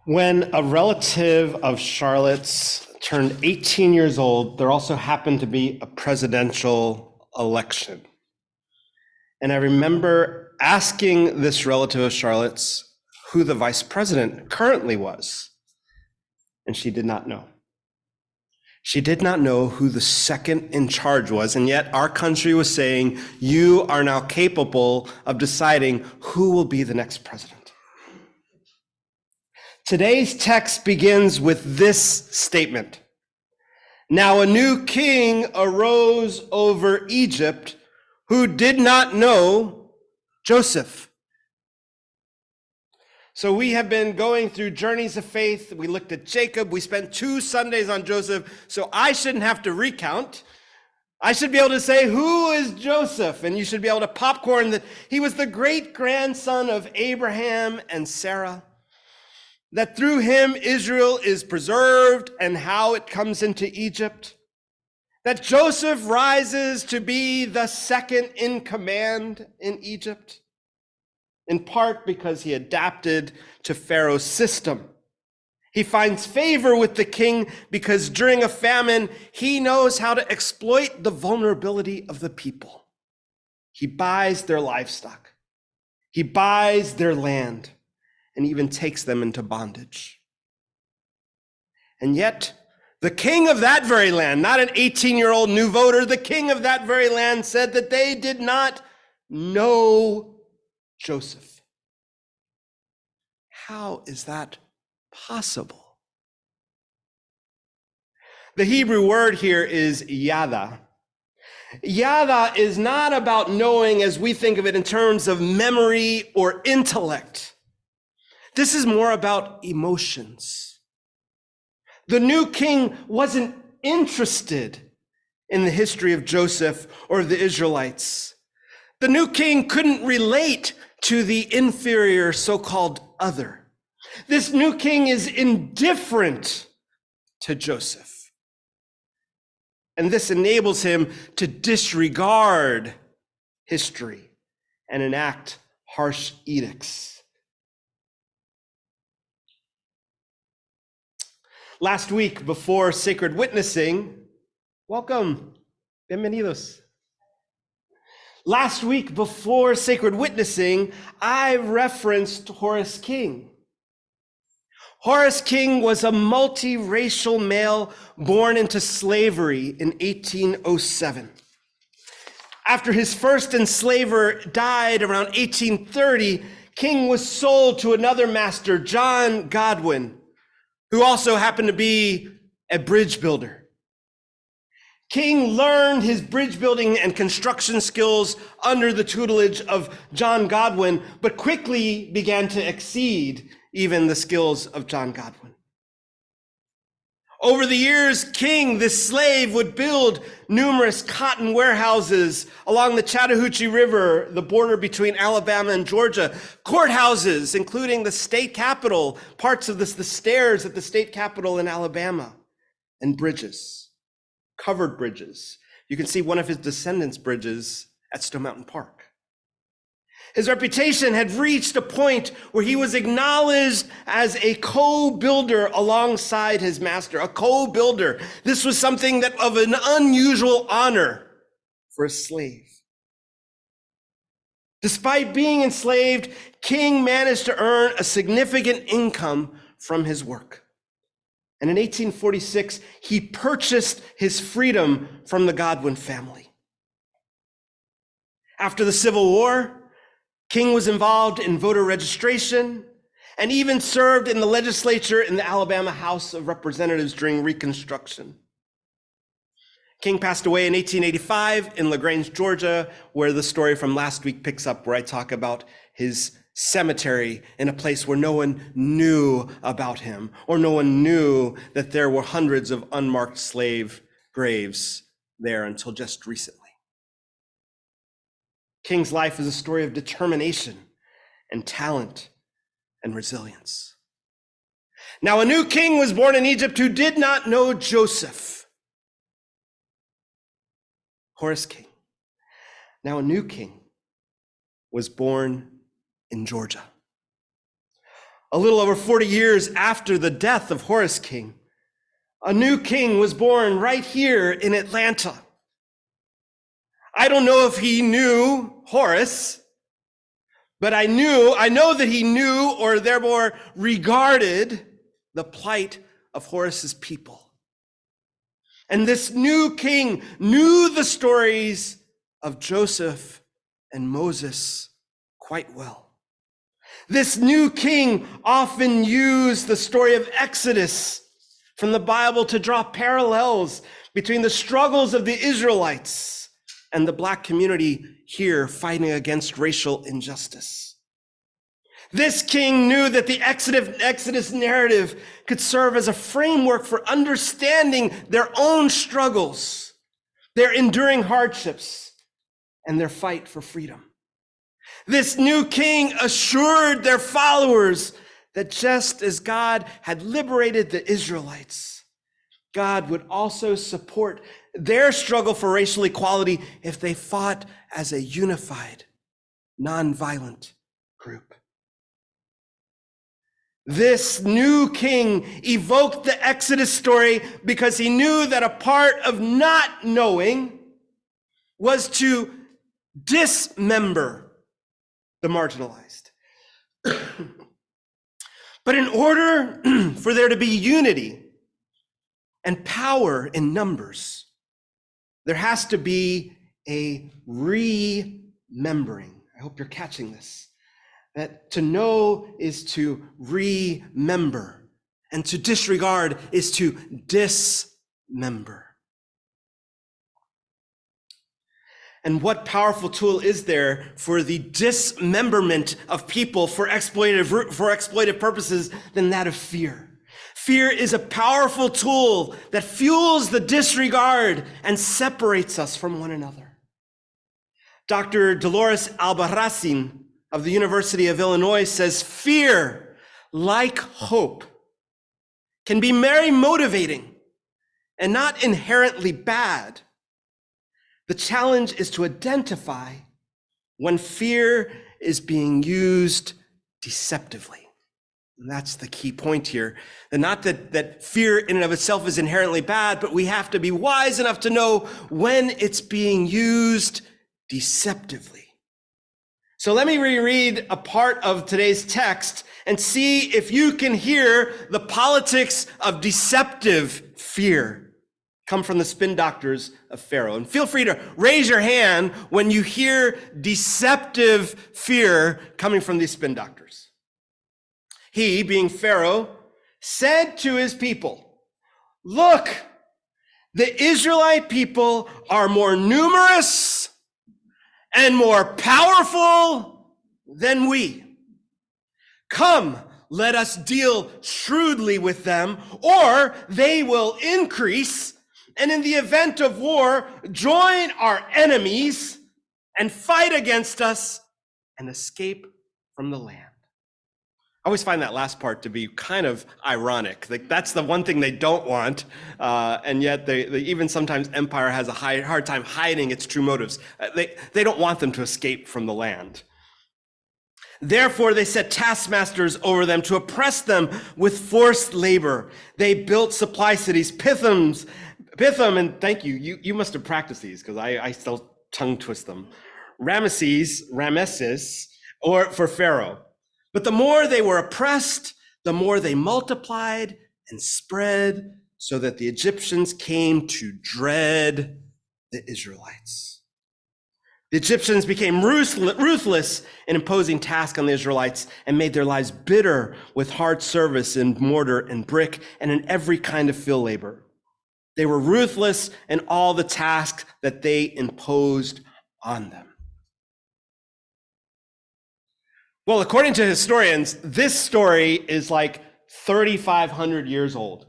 When a relative of Charlotte's turned 18 years old, there also happened to be a presidential election. And I remember asking this relative of Charlotte's who the vice president currently was. And she did not know. She did not know who the second in charge was. And yet our country was saying, you are now capable of deciding who will be the next president. Today's text begins with this statement. Now a new king arose over Egypt who did not know Joseph. So we have been going through journeys of faith. We looked at Jacob. We spent 2 Sundays on Joseph. So I shouldn't have to recount. I should be able to say, who is Joseph? And you should be able to popcorn that he was the great grandson of Abraham and Sarah. That through him, Israel is preserved and how it comes into Egypt. That Joseph rises to be the second in command in Egypt, in part because he adapted to Pharaoh's system. He finds favor with the king because during a famine, he knows how to exploit the vulnerability of the people. He buys their livestock. He buys their land. And even takes them into bondage. And yet, the king of that very land, not an 18-year-old new voter, the king of that very land said that they did not know Joseph. How is that possible? The Hebrew word here is yada. Yada is not about knowing as we think of it in terms of memory or intellect. This is more about emotions. The new king wasn't interested in the history of Joseph or the Israelites. The new king couldn't relate to the inferior so-called other. This new king is indifferent to Joseph. And this enables him to disregard history and enact harsh edicts. Last week, before sacred witnessing, welcome, bienvenidos. Last week, before sacred witnessing, I referenced Horace King. Horace King was a multiracial male born into slavery in 1807. After his first enslaver died around 1830, King was sold to another master, John Godwin, who also happened to be a bridge builder. King learned his bridge building and construction skills under the tutelage of John Godwin, but quickly began to exceed even the skills of John Godwin. Over the years, King, this slave, would build numerous cotton warehouses along the Chattahoochee River, the border between Alabama and Georgia, courthouses, including the state capitol, parts of the stairs at the state capitol in Alabama, and bridges, covered bridges. You can see one of his descendants' bridges at Stone Mountain Park. His reputation had reached a point where he was acknowledged as a co-builder alongside his master, a co-builder. This was something that of an unusual honor for a slave. Despite being enslaved, King managed to earn a significant income from his work. And in 1846, he purchased his freedom from the Godwin family. After the Civil War, King was involved in voter registration and even served in the legislature in the Alabama House of Representatives during Reconstruction. King passed away in 1885 in LaGrange, Georgia, where the story from last week picks up, where I talk about his cemetery in a place where no one knew about him, or no one knew that there were hundreds of unmarked slave graves there until just recently. King's life is a story of determination and talent and resilience. Now, a new king was born in Egypt who did not know Joseph. Horace King. Now, a new king was born in Georgia. A little over 40 years after the death of Horus King, a new king was born right here in Atlanta. I don't know if he knew Horus, but I know that he knew, or therefore regarded, the plight of Horus's people. And this new king knew the stories of Joseph and Moses quite well. This new king often used the story of Exodus from the Bible to draw parallels between the struggles of the Israelites and the Black community here fighting against racial injustice. This king knew that the Exodus narrative could serve as a framework for understanding their own struggles, their enduring hardships, and their fight for freedom. This new king assured their followers that just as God had liberated the Israelites, God would also support their struggle for racial equality if they fought as a unified, nonviolent group. This new king evoked the Exodus story because he knew that a part of not knowing was to dismember the marginalized. But in order for there to be unity and power in numbers, there has to be a remembering. I hope you're catching this. That to know is to remember, and to disregard is to dismember. And what powerful tool is there for the dismemberment of people for exploitive purposes than that of fear? Fear is a powerful tool that fuels the disregard and separates us from one another. Dr. Dolores Albarracin of the University of Illinois says, fear, like hope, can be very motivating and not inherently bad. The challenge is to identify when fear is being used deceptively. And that's the key point here. And not that fear in and of itself is inherently bad, but we have to be wise enough to know when it's being used deceptively. So let me reread a part of today's text and see if you can hear the politics of deceptive fear come from the spin doctors of Pharaoh. And feel free to raise your hand when you hear deceptive fear coming from these spin doctors. He, being Pharaoh, said to his people, "Look, the Israelite people are more numerous and more powerful than we. Come, let us deal shrewdly with them, or they will increase, and in the event of war, join our enemies and fight against us and escape from the land." I always find that last part to be kind of ironic. Like, that's the one thing they don't want, and yet they even sometimes empire has a hard time hiding its true motives. They don't want them to escape from the land. Therefore, they set taskmasters over them to oppress them with forced labor. They built supply cities, Pithom, and thank you. You must have practiced these because I still tongue twist them. Rameses, or for Pharaoh. But the more they were oppressed, the more they multiplied and spread, so that the Egyptians came to dread the Israelites. The Egyptians became ruthless in imposing tasks on the Israelites and made their lives bitter with hard service in mortar and brick and in every kind of field labor. They were ruthless in all the tasks that they imposed on them. Well, according to historians, this story is like 3,500 years old.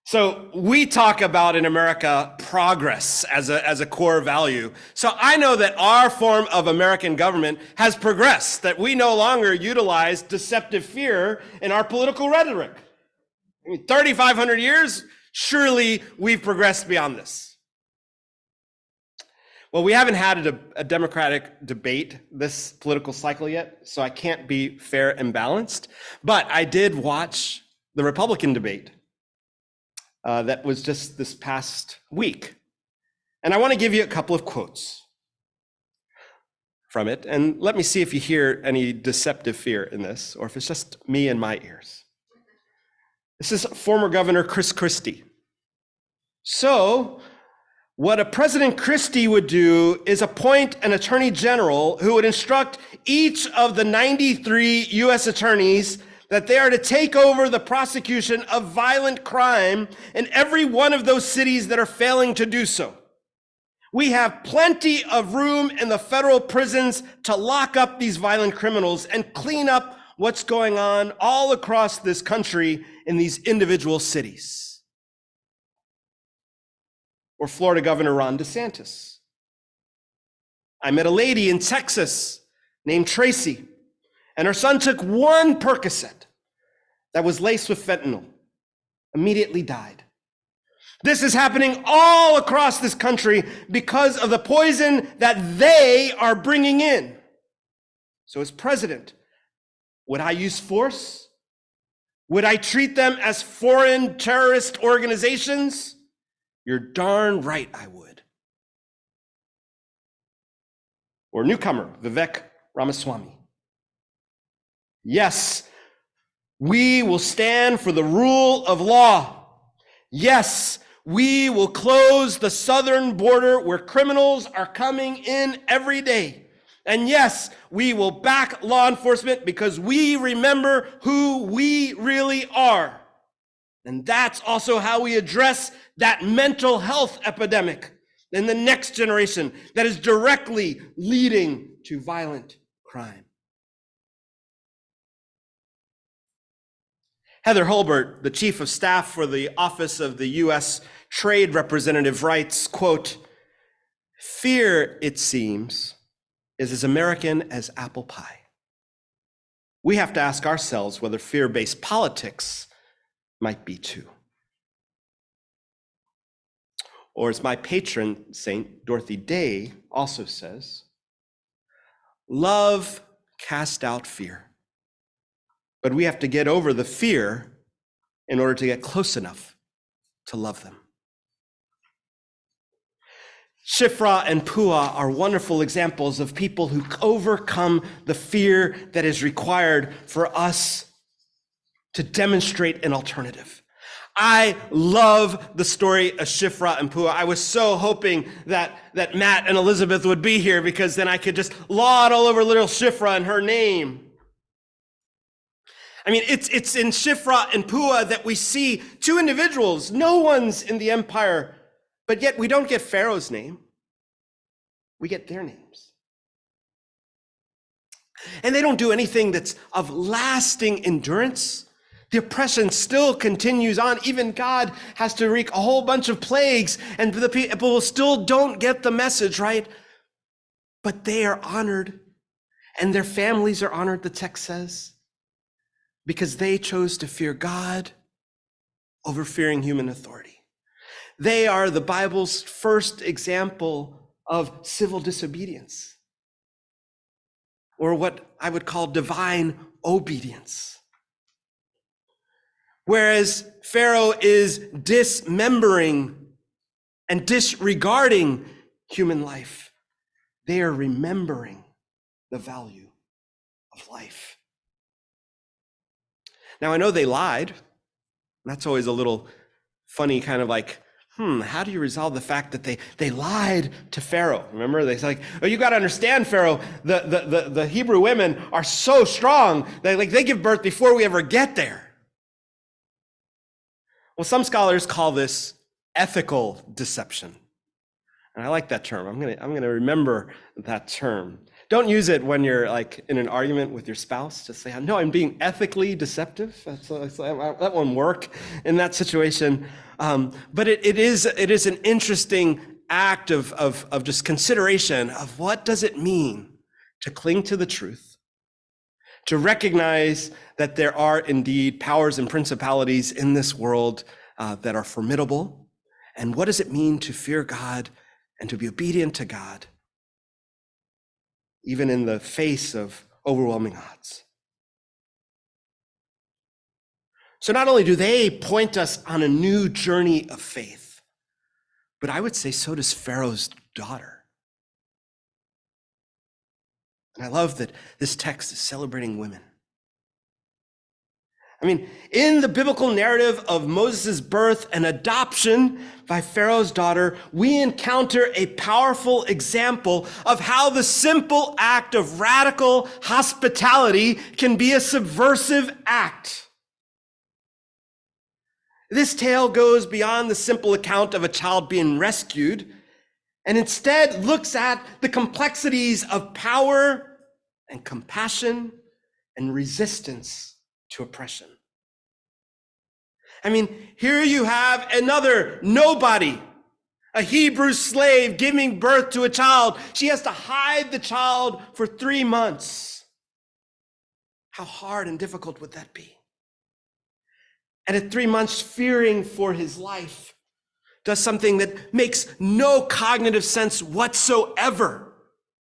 So we talk about in America progress as a core value. So I know that our form of American government has progressed, that we no longer utilize deceptive fear in our political rhetoric. I mean, 3,500 years, surely we've progressed beyond this. Well, we haven't had a democratic debate this political cycle yet, so I can't be fair and balanced. But I did watch the Republican debate that was just this past week. And I want to give you a couple of quotes from it. And let me see if you hear any deceptive fear in this, or if it's just me and my ears. This is former Governor Chris Christie. So, what a President Christie would do is appoint an attorney general who would instruct each of the 93 U.S. attorneys that they are to take over the prosecution of violent crime in every one of those cities that are failing to do so. We have plenty of room in the federal prisons to lock up these violent criminals and clean up what's going on all across this country in these individual cities. Or Florida Governor Ron DeSantis. I met a lady in Texas named Tracy, and her son took one Percocet that was laced with fentanyl, immediately died. This is happening all across this country because of the poison that they are bringing in. So as president, would I use force? Would I treat them as foreign terrorist organizations? You're darn right I would. Or newcomer, Vivek Ramaswamy. Yes, we will stand for the rule of law. Yes, we will close the southern border where criminals are coming in every day. And yes, we will back law enforcement because we remember who we really are. And that's also how we address that mental health epidemic in the next generation that is directly leading to violent crime. Heather Holbert, the chief of staff for the Office of the U.S. Trade Representative, writes, quote, "Fear, it seems, is as American as apple pie. We have to ask ourselves whether fear-based politics might be too." Or as my patron saint, Dorothy Day, also says, "Love casts out fear. But we have to get over the fear in order to get close enough to love them." Shifra and Pua are wonderful examples of people who overcome the fear that is required for us to demonstrate an alternative. I love the story of Shifra and Pua. I was so hoping that Matt and Elizabeth would be here because then I could just laud all over little Shifra and her name. I mean, it's in Shifra and Pua that we see two individuals. No one's in the empire, but yet we don't get Pharaoh's name. We get their names. And they don't do anything that's of lasting endurance. The oppression still continues on. Even God has to wreak a whole bunch of plagues, and the people still don't get the message, right? But they are honored, and their families are honored, the text says, because they chose to fear God over fearing human authority. They are the Bible's first example of civil disobedience, or what I would call divine obedience. Whereas Pharaoh is dismembering and disregarding human life, they are remembering the value of life. Now, I know they lied. That's always a little funny, kind of like, how do you resolve the fact that they lied to Pharaoh? Remember, they said, like, oh, you got to understand, Pharaoh, the Hebrew women are so strong. They give birth before we ever get there. Well, some scholars call this ethical deception. And I like that term. I'm gonna remember that term. Don't use it when you're like in an argument with your spouse. Just say, no, I'm being ethically deceptive. That won't work in that situation. But it is an interesting act of just consideration of what does it mean to cling to the truth, to recognize that there are indeed powers and principalities in this world that are formidable. And what does it mean to fear God and to be obedient to God, even in the face of overwhelming odds. So not only do they point us on a new journey of faith, but I would say so does Pharaoh's daughter. And I love that this text is celebrating women. I mean, in the biblical narrative of Moses' birth and adoption by Pharaoh's daughter, we encounter a powerful example of how the simple act of radical hospitality can be a subversive act. This tale goes beyond the simple account of a child being rescued and instead looks at the complexities of power and compassion and resistance to oppression. I mean, here you have another nobody, a Hebrew slave giving birth to a child. She has to hide the child for 3 months. How hard and difficult would that be? And at 3 months, fearing for his life, does something that makes no cognitive sense whatsoever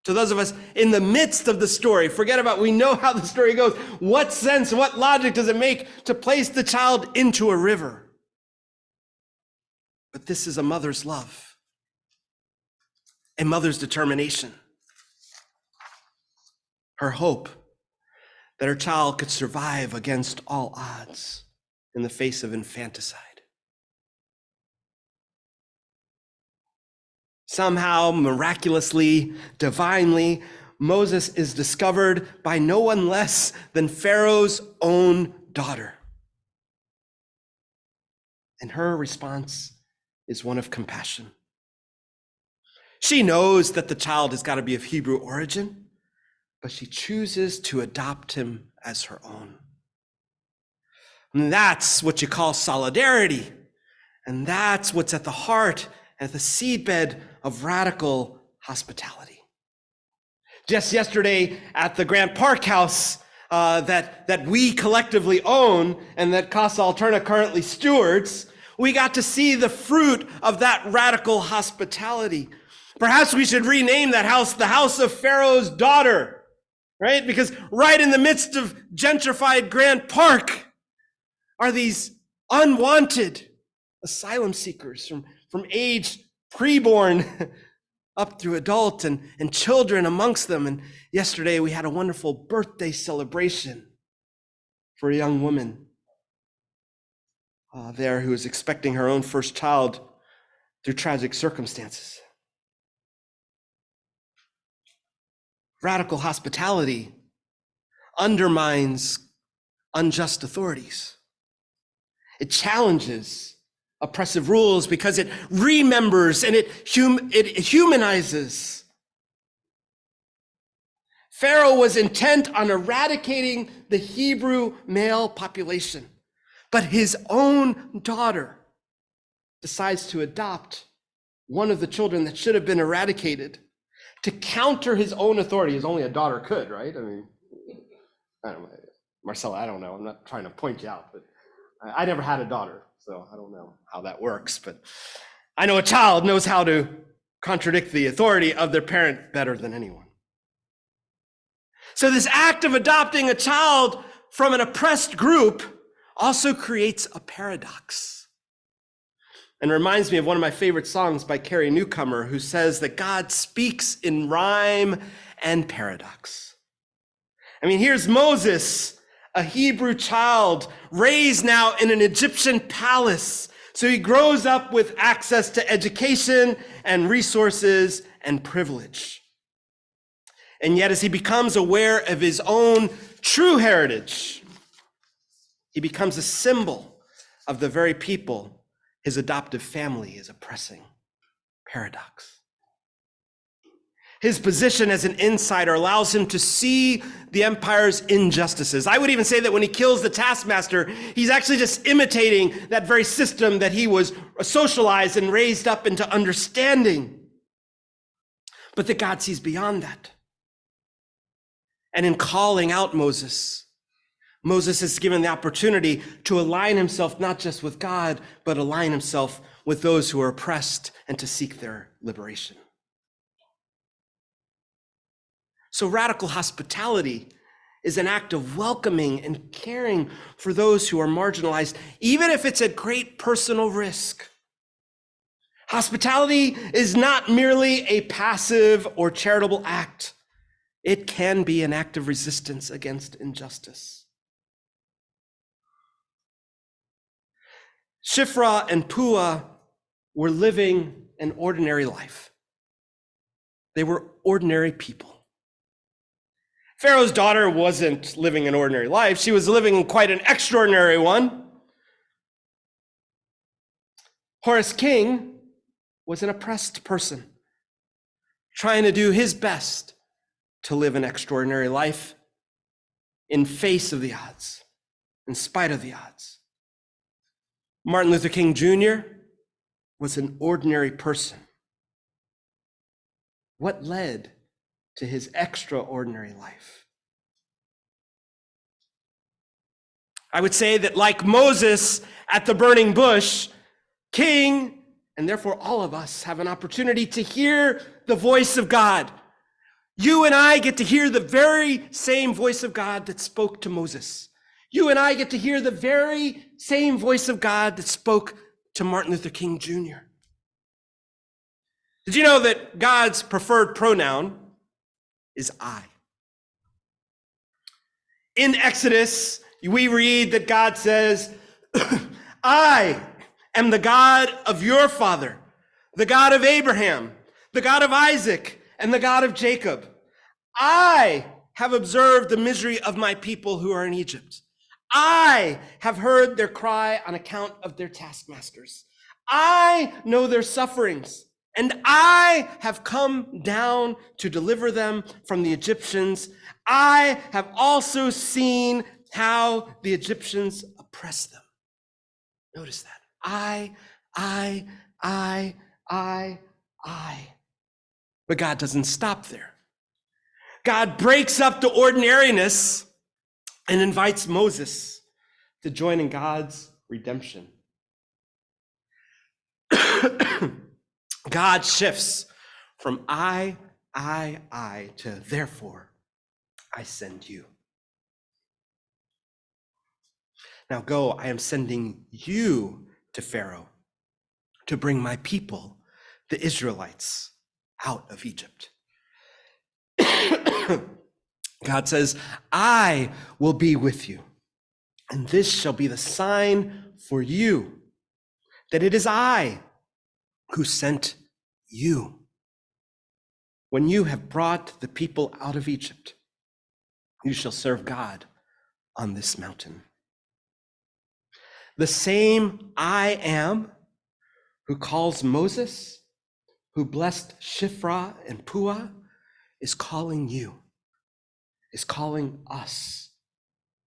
to those of us in the midst of the story. Forget about, we know how the story goes. What sense, what logic does it make to place the child into a river? But this is a mother's love, a mother's determination, her hope that her child could survive against all odds in the face of infanticide. Somehow, miraculously, divinely, Moses is discovered by no one less than Pharaoh's own daughter. And her response is one of compassion. She knows that the child has got to be of Hebrew origin, but she chooses to adopt him as her own. And that's what you call solidarity. And that's what's at the heart, at the seedbed of radical hospitality. Just yesterday at the Grant Park House that we collectively own and that Casa Alterna currently stewards, we got to see the fruit of that radical hospitality. Perhaps we should rename that house the House of Pharaoh's Daughter, right? Because right in the midst of gentrified Grant Park are these unwanted asylum seekers from age preborn up through adult and children amongst them. And yesterday we had a wonderful birthday celebration for a young woman there who is expecting her own first child through tragic circumstances. Radical hospitality undermines unjust authorities. It challenges oppressive rules because it remembers and it humanizes. Pharaoh was intent on eradicating the Hebrew male population, but his own daughter decides to adopt one of the children that should have been eradicated to counter his own authority, as only a daughter could, right? I mean, I don't know. Marcella, I don't know. I'm not trying to point you out, but I never had a daughter, so I don't know how that works. But I know a child knows how to contradict the authority of their parent better than anyone. So this act of adopting a child from an oppressed group also creates a paradox. And reminds me of one of my favorite songs by Carrie Newcomer, who says that God speaks in rhyme and paradox. I mean, here's Moses, a Hebrew child, raised now in an Egyptian palace. So he grows up with access to education and resources and privilege. And yet, as he becomes aware of his own true heritage, he becomes a symbol of the very people his adoptive family is oppressing. Paradox. His position as an insider allows him to see the empire's injustices. I would even say that when he kills the taskmaster, he's actually just imitating that very system that he was socialized and raised up into understanding. But that God sees beyond that. And in calling out Moses, Moses is given the opportunity to align himself not just with God, but align himself with those who are oppressed and to seek their liberation. So radical hospitality is an act of welcoming and caring for those who are marginalized, even if it's at great personal risk. Hospitality is not merely a passive or charitable act. It can be an act of resistance against injustice. Shiphrah and Puah were living an ordinary life. They were ordinary people. Pharaoh's daughter wasn't living an ordinary life. She was living quite an extraordinary one. Horus King was an oppressed person, trying to do his best to live an extraordinary life in face of the odds, in spite of the odds. Martin Luther King Jr. was an ordinary person. What led to his extraordinary life? I would say that like Moses at the burning bush, King, and therefore all of us, have an opportunity to hear the voice of God. You and I get to hear the very same voice of God that spoke to Moses. You and I get to hear the very same voice of God that spoke to Martin Luther King Jr. Did you know that God's preferred pronoun is I? In Exodus, we read that God says, I am the God of your father, the God of Abraham, the God of Isaac, and the God of Jacob. I have observed the misery of my people who are in Egypt. I have heard their cry on account of their taskmasters. I know their sufferings, and I have come down to deliver them from the Egyptians. I have also seen how the Egyptians oppress them. Notice that. I. But God doesn't stop there. God breaks up the ordinariness and invites Moses to join in God's redemption. God shifts from I to therefore I send you. Now go, I am sending you to Pharaoh to bring my people, the Israelites, out of Egypt. God says, I will be with you, and this shall be the sign for you, that it is I who sent you. When you have brought the people out of Egypt, you shall serve God on this mountain. The same I am who calls Moses, who blessed Shiphrah and Puah, is calling you, is calling us,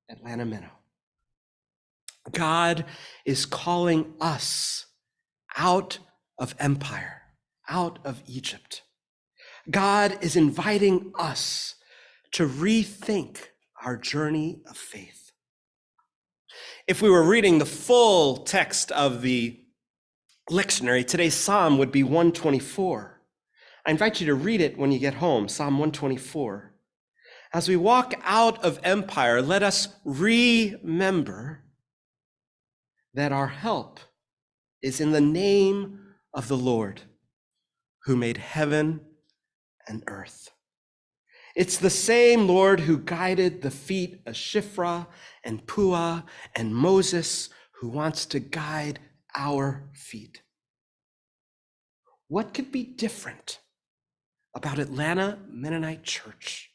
Atlanta Minnow. God is calling us out of empire, out of Egypt. God is inviting us to rethink our journey of faith. If we were reading the full text of the lectionary, today's psalm would be 124. I invite you to read it when you get home, Psalm 124. As we walk out of empire, let us remember that our help is in the name of the Lord, who made heaven and earth. It's the same Lord who guided the feet of Shiphrah and Puah and Moses, who wants to guide our feet. What could be different about Atlanta Mennonite Church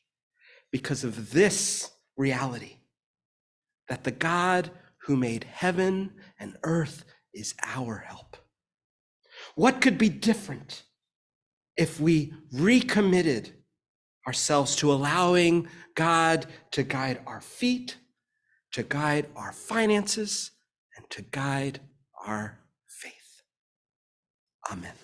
because of this reality, that the God who made heaven and earth is our help? What could be different if we recommitted ourselves to allowing God to guide our feet, to guide our finances, and to guide our faith? Amen.